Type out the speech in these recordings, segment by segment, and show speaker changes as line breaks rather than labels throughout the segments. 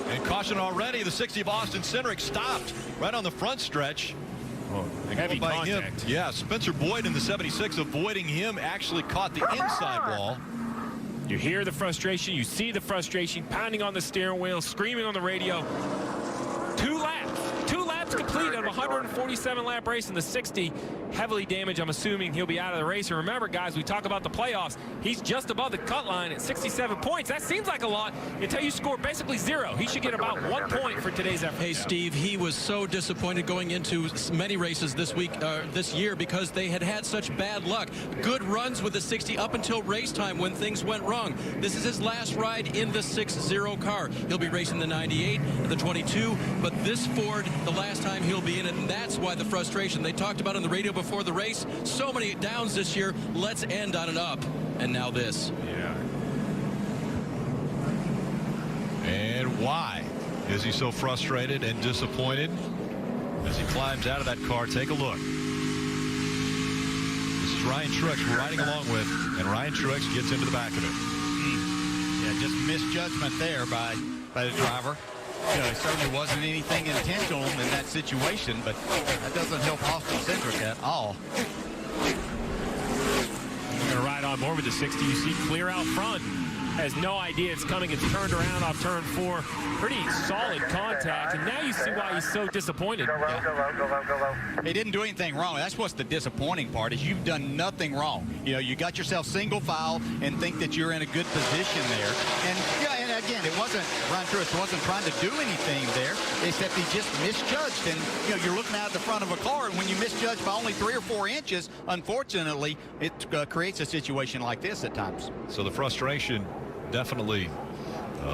And caution already. The 60 of Austin Cindric stopped right on the front stretch.
Heavy contact.
Yeah, Spencer Boyd in the 76 avoiding him actually caught the inside wall.
You hear the frustration, you see the frustration, pounding on the steering wheel, screaming on the radio. 2 laps complete of a 147 lap race in the 60. Heavily damaged. I'm assuming he'll be out of the race. And remember, guys, we talk about the playoffs. He's just above the cut line at 67 points. That seems like a lot until you score basically 0. He should get about 1 point for today's effort.
Hey, Steve, he was so disappointed going into many races this year because they had such bad luck. Good runs with the 60 up until race time when things went wrong. This is his last ride in the 6-0 car. He'll be racing the 98 and the 22, but this Ford, the last time he'll be in it, and that's why the frustration. They talked about on the radio before the race. So many downs this year. Let's end on an up. And now this.
Yeah.
And why is he so frustrated and disappointed as he climbs out of that car? Take a look. This is Ryan Truex we're riding along with, and Ryan Truex gets into the back of it.
Yeah, just misjudgment there by the driver. You know, it certainly wasn't anything intentional in that situation, but that doesn't help Austin Cindric at all.
We're going to ride on board with the 60. You see clear out front. Has no idea it's coming. It's turned around off turn 4. Pretty solid contact, and now you see why he's so disappointed.
Yeah. He didn't do anything wrong. That's what's the disappointing part, is you've done nothing wrong. You know, you got yourself single file and think that you're in a good position there. And yeah, and again, it wasn't, Ryan Truex wasn't trying to do anything there, except he just misjudged. And you know, you're looking out the front of a car, and when you misjudge by only 3 or 4 inches, unfortunately, it creates a situation like this at times.
So the frustration definitely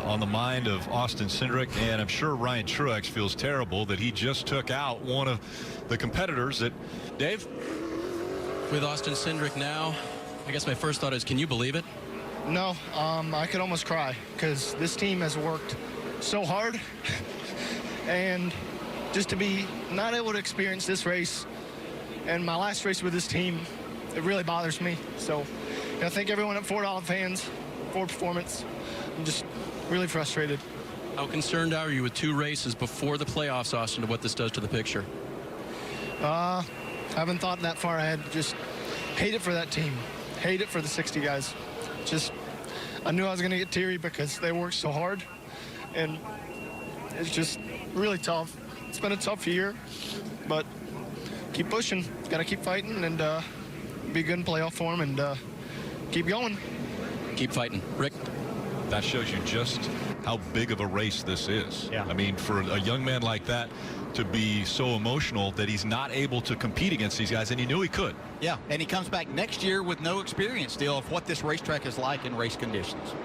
on the mind of Austin Cindric, and I'm sure Ryan Truex feels terrible that he just took out one of the competitors that, Dave?
With Austin Cindric now, I guess my first thought is, can you believe it?
No, I could almost cry because this team has worked so hard and just to be not able to experience this race and my last race with this team, it really bothers me. So I thank everyone at Ford fans for performance. I'm just really frustrated.
How concerned are you with 2 races before the playoffs, Austin, to what this does to the picture?
I haven't thought that far ahead. Just hate it for that team. Hate it for the 60 guys. Just, I knew I was going to get teary because they worked so hard, and it's just really tough. It's been a tough year, but keep pushing. Got to keep fighting and be good in playoff form and keep going.
Keep fighting. Rick?
That shows you just how big of a race this is.
Yeah.
I mean, for a young man like that to be so emotional that he's not able to compete against these guys, and he knew he could.
Yeah, and he comes back next year with no experience still of what this racetrack is like in race conditions.